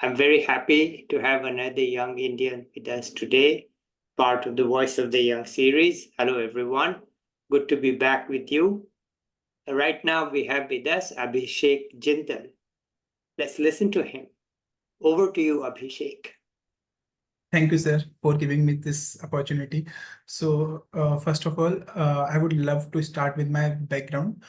I'm very happy to have another young Indian with us today, part of the Voice of the Young series. Hello, everyone. Good to be back with you. Right now, we have with us Abhishek Jindal. Let's listen to him. Over to you, Abhishek. Thank you, sir, for giving me this opportunity. First of all, I would love to start with my background.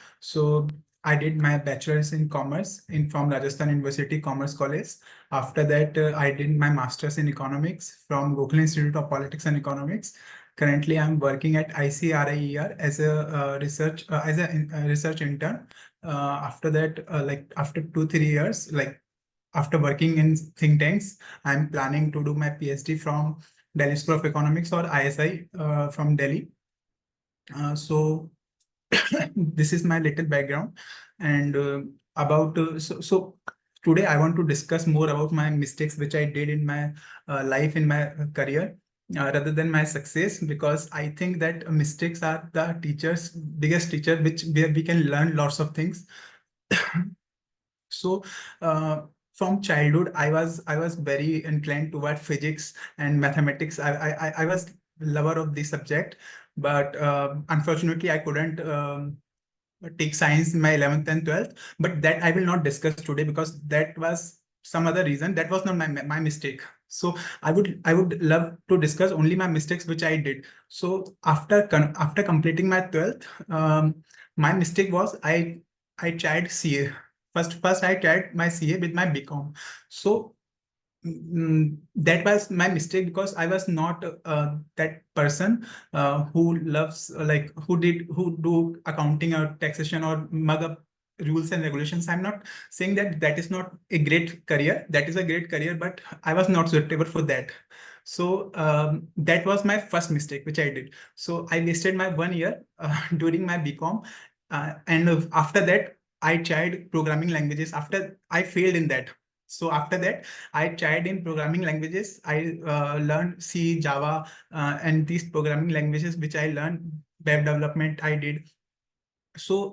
I did my bachelor's in commerce in from Rajasthan University Commerce College. After that, I did my master's in economics from Gokhale Institute of Politics and Economics. Currently, I'm working at ICRIER as a research intern. After that, after 2 3 years, after working in think tanks, I'm planning to do my PhD from Delhi School of Economics or ISI from Delhi. So this is my little background, and about today I want to discuss more about my mistakes which I did in my life in my career. Rather than my success, because I think that mistakes are the teachers biggest teacher which where we can learn lots of things. So uh, from childhood, I was very inclined toward physics and mathematics. I was lover of this subject, but unfortunately, I couldn't take science in my 11th and 12th. But that I will not discuss today because that was some other reason. That was not my mistake. So I would love to discuss only my mistakes which I did. So after completing my 12th, my mistake was I tried CA. First I tried my CA with my BCom. So that was my mistake because I was not that person who loves who do accounting or taxation or mug up rules and regulations. I'm not saying that that is not a great career. That is a great career, but I was not suitable for that. So that was my first mistake which I did. So I wasted my 1 year during my BCom, and after that I tried programming languages. After I failed in that, so after that I tried in programming languages. I learned C, Java, and these programming languages which I learned, web development I did. So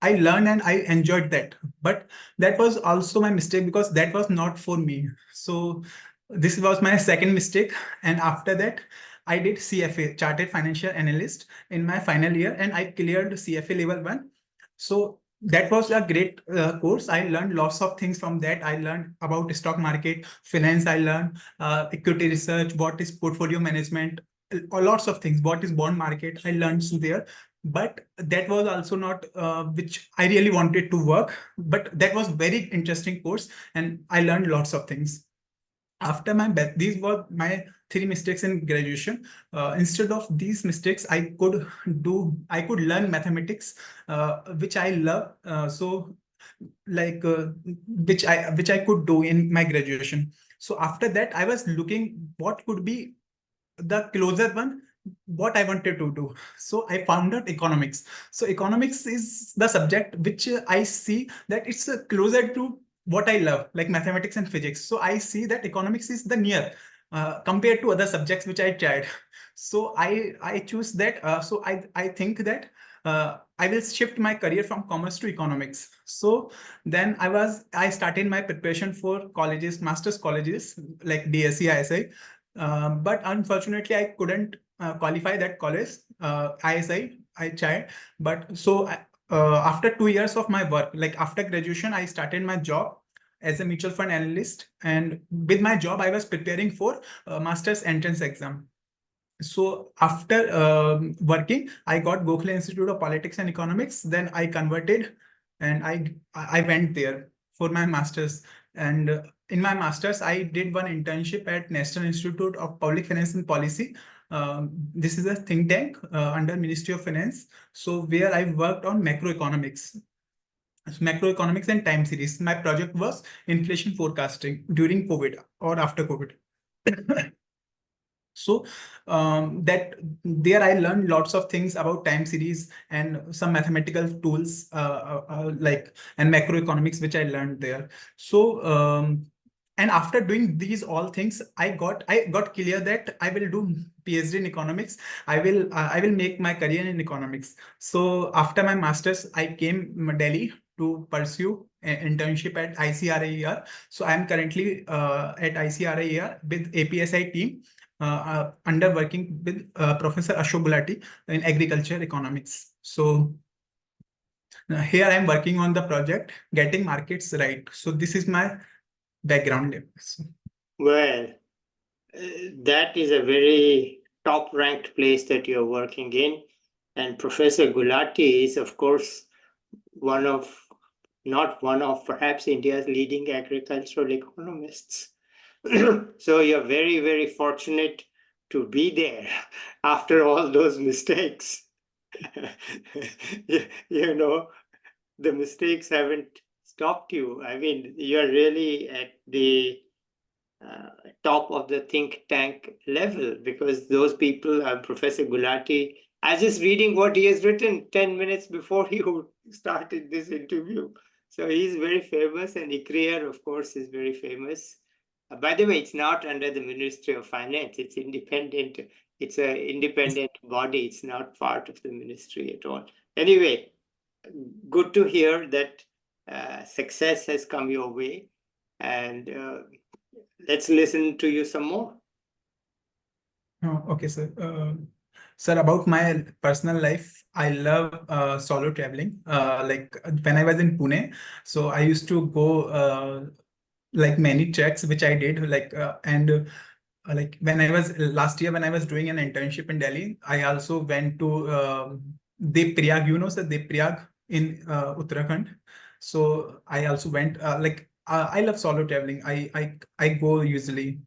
I learned and I enjoyed that. But that was also my mistake because that was not for me. So this was my second mistake. And after that, I did CFA, Chartered Financial Analyst, in my final year, and I cleared CFA level 1. So that was a great course. I learned lots of things from that. I learned about stock market, finance. I learned equity research, what is portfolio management, lots of things. What is bond market? I learned there. But that was also not which I really wanted to work. But that was very interesting course, and I learned lots of things. After my these were my three mistakes in graduation. Instead of these mistakes, I could learn mathematics, which I love. Like which I could do in my graduation. So after that, I was looking what could be the closer one, what I wanted to do. So I found out economics. So economics is the subject which I see that it's closer to what I love, like mathematics and physics. So I see that economics is the near compared to other subjects which I tried. So I choose that. So I think that I will shift my career from commerce to economics. So then I started my preparation for colleges, master's colleges like DSC, ISI. But unfortunately, I couldn't qualify that college. ISI, I tried, but after 2 years of my work, like after graduation, I started my job as a mutual fund analyst, and with my job, I was preparing for master's entrance exam. So after working, I got Gokhale Institute of Politics and Economics. Then I converted, and I went there for my masters. And in my masters, I did one internship at National Institute of Public Finance and Policy. This is a think tank under Ministry of Finance. So where I worked on macroeconomics and time series. My project was inflation forecasting during COVID or after COVID. So that there I learned lots of things about time series and some mathematical tools like and macroeconomics which I learned there. So and after doing these all things, I got clear that I will do PhD in economics. I will make my career in economics. So after my masters, I came Delhi to pursue an internship at ICRAER. So I'm currently at ICRAER with APSI team under working with Professor Ashok Gulati in agriculture economics. So here I'm working on the project, getting markets right. So this is my background. Well, that is a very top ranked place that you're working in. And Professor Gulati is, of course, not one of, perhaps India's leading agricultural economists. So you're very, very fortunate to be there after all those mistakes. You know, the mistakes haven't stopped you. I mean, you're really at the top of the think tank level, because those people are Professor Gulati. I was just reading what he has written 10 minutes before you started this interview. So he's very famous, and ICRIER, of course, is very famous. By the way, it's not under the Ministry of Finance. It's independent. It's an independent body. It's not part of the ministry at all. Anyway, good to hear that success has come your way. And let's listen to you some more. Oh, okay, sir. Sir, about my personal life, I love solo traveling. Like when I was in Pune, so I used to go like many treks, which I did. Like when I was last year, when I was doing an internship in Delhi, I also went to Dev you know, sir, Dev in Uttarakhand. So I also went. I love solo traveling. I go usually.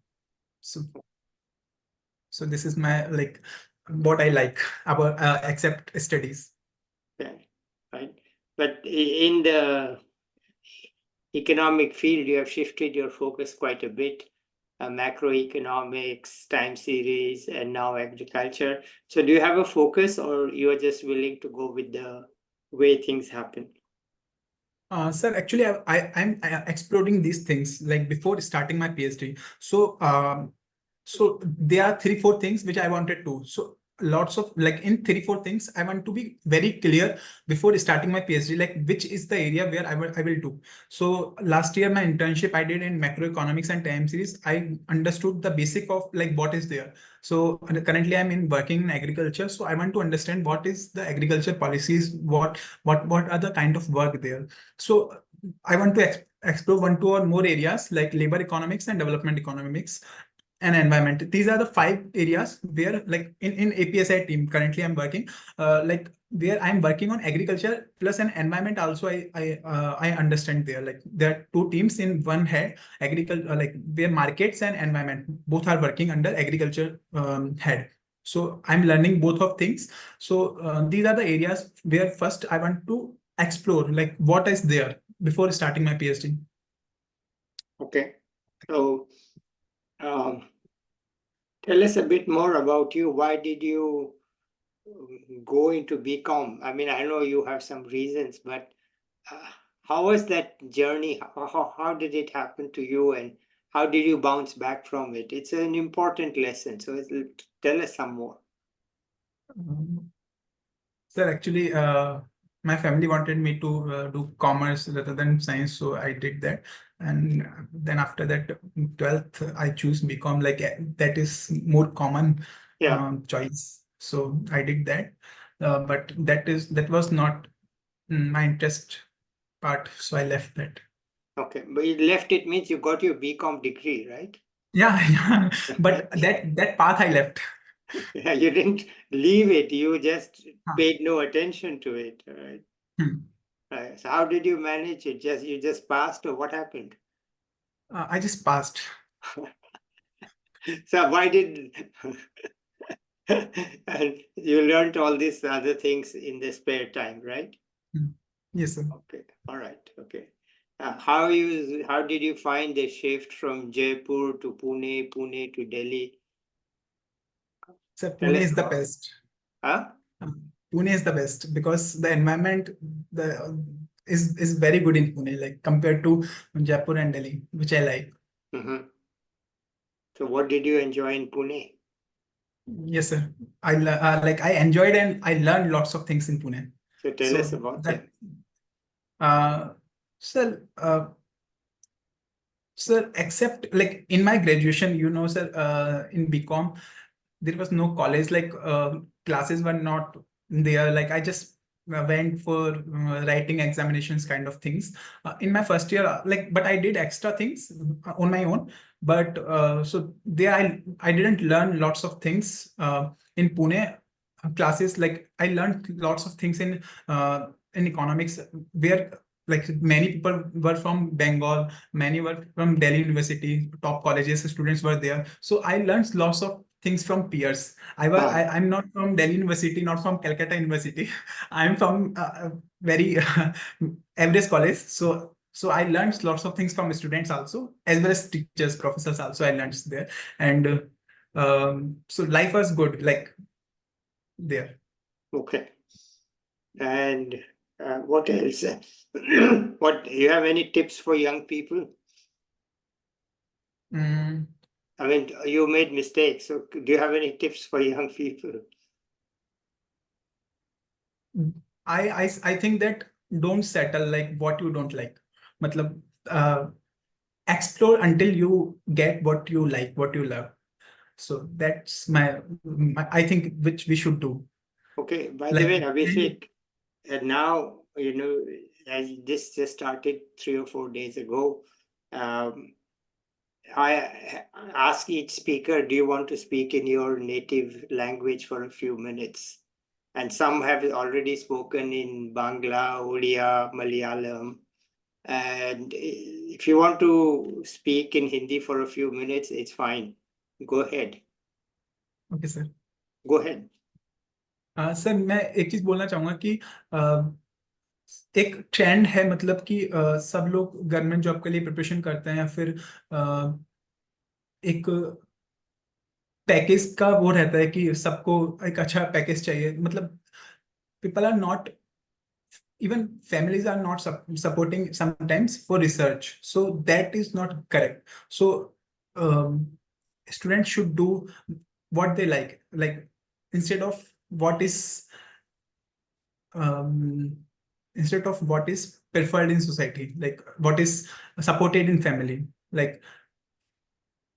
So so this is my like what I like about except studies. Okay, right. But in the economic field, you have shifted your focus quite a bit. Macroeconomics, time series, and now agriculture. So do you have a focus, or you are just willing to go with the way things happen? Sir, actually, I'm exploring these things like before starting my PhD. So there are 3, 4 things which I wanted to. So lots of like in 3, 4 things, I want to be very clear before starting my PhD, like which is the area where I will do. So last year, my internship I did in macroeconomics and time series. I understood the basic of like what is there. So currently I'm in working in agriculture. So I want to understand what is the agriculture policies, what are the kind of work there. So I want to explore 1, 2 or more areas like labor economics and development economics and environment. These are the 5 areas where like in APSI team currently I'm working, like where I'm working on agriculture plus an environment also. I understand there, like there are 2 teams in one head, agriculture, like where markets and environment both are working under agriculture head. So I'm learning both of things. So these are the areas where first I want to explore like what is there before starting my PhD. Okay. So tell us a bit more about you. Why did you go into BCom? I mean, I know you have some reasons, but uh, how was that journey? How did it happen to you, and how did you bounce back from it? It's an important lesson. So tell us some more. Sir, actually, my family wanted me to do commerce rather than science, so I did that. And then after that, 12th, I choose BCom, like that is more common Yeah. choice. So I did that. But that was not my interest part, so I left that. Okay. But you left, it means you got your BCom degree, right? Yeah, yeah. But that path I left. Yeah, you didn't leave it. You just paid no attention to it, right? Hmm. Right. So how did you manage it? You just passed, or what happened? I just passed. So why did and you learned all these other things in the spare time, right? Hmm. Yes, sir. Okay. All right. Okay. How did you find the shift from Jaipur to Pune, Pune to Delhi? So Tell Pune us is the about it. best. Huh? Pune is the best because the environment the is very good in Pune, like compared to Jaipur and Delhi, which I like. Mm-hmm. So what did you enjoy in Pune? Yes, sir. Like I enjoyed and I learned lots of things in Pune. So tell us So about that them. Sir, sir, except like in my graduation, sir, in BCom, there was no college, like classes were not there. Like I just went for writing examinations kind of things. In my first year, like, but I did extra things on my own. But so there, I didn't learn lots of things in Pune classes. Like I learned lots of things in economics, where like many people were from Bengal, many were from Delhi University, top colleges, students were there. So I learned lots of things from peers. I'm not from Delhi University, not from Calcutta University. I'm from a very average college. So I learned lots of things from students also, as well as teachers, professors also. I learned there, and so life was good, like there. Okay. And what else? What you have any tips for young people? Mm, I mean, you made mistakes, so do you have any tips for young people? I think that don't settle like what you don't like. Matlab, uh, explore until you get what you like, what you love. So that's I think which we should do. Okay, by the Like, way, Abhishek, and now, as this just started 3 or 4 days ago, um, I ask each speaker, do you want to speak in your native language for a few minutes? And some have already spoken in Bangla, Odia, Malayalam. And if you want to speak in Hindi for a few minutes, it's fine. Go ahead. okay, sir. Go ahead. Sir मैं एक चीज बोलना चाहूंगा कि एक trend है, मतलब कि सब लोग गवर्नमेंट जॉब के लिए प्रिपरेशन करते हैं, या फिर एक पैकेज का वो रहता है कि सबको एक अच्छा पैकेज चाहिए. मतलब people are not, even families are not supporting sometimes for research, so that is not correct. So um, students should do what they like instead of what is um, instead of what is preferred in society, like what is supported in family. Like,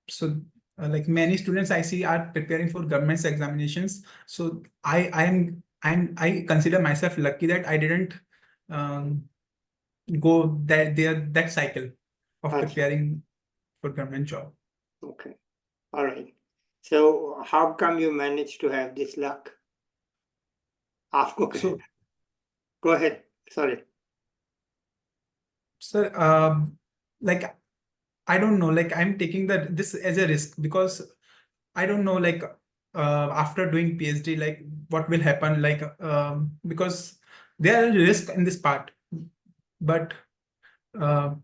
so like many students I see are preparing for government's examinations. So I consider myself lucky that I didn't um, go that cycle of Okay. preparing for government job. Okay. All right. So how come you managed to have this luck? Okay. So, Go ahead. Sorry. sir, like I don't know, like I'm taking this as a risk, because I don't know, like after doing PhD, like what will happen, like because there are risk in this part, but uh,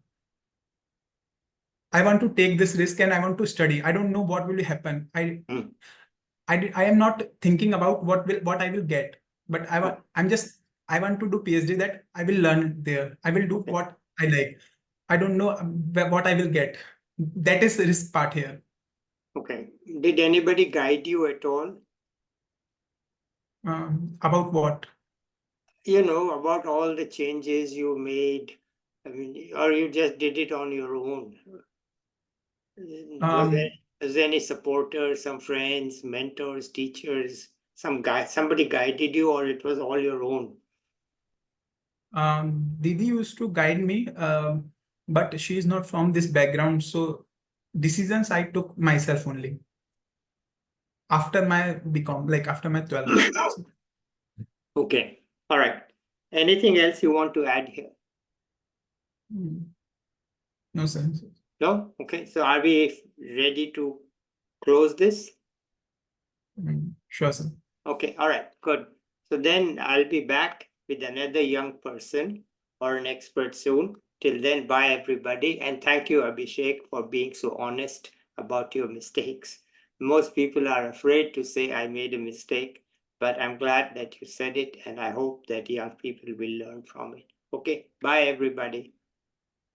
I want to take this risk and I want to study. I don't know what will happen. Mm. I am not thinking about what I will get, but Oh, I want to do PhD, that I will learn there. I will do okay. what I like. I don't know what I will get. That is the risk part here. Okay. Did anybody guide you at all? About what? About all the changes you made. I mean, or you just did it on your own? Was there, Um, was there any supporter, some friends, mentors, teachers, somebody guided you, or it was all your own? Didi used to guide me, but she is not from this background, so decisions I took myself only after my BCom, like after my 12th. Okay. All right. Anything else you want to add here? No sense. No? Okay. So are we ready to close this? Sure, sir. Okay. All right. Good. So then I'll be back with another young person or an expert soon. Till then, bye everybody. And thank you, Abhishek, for being so honest about your mistakes. Most people are afraid to say I made a mistake, but I'm glad that you said it, and I hope that young people will learn from it. Okay. Bye everybody.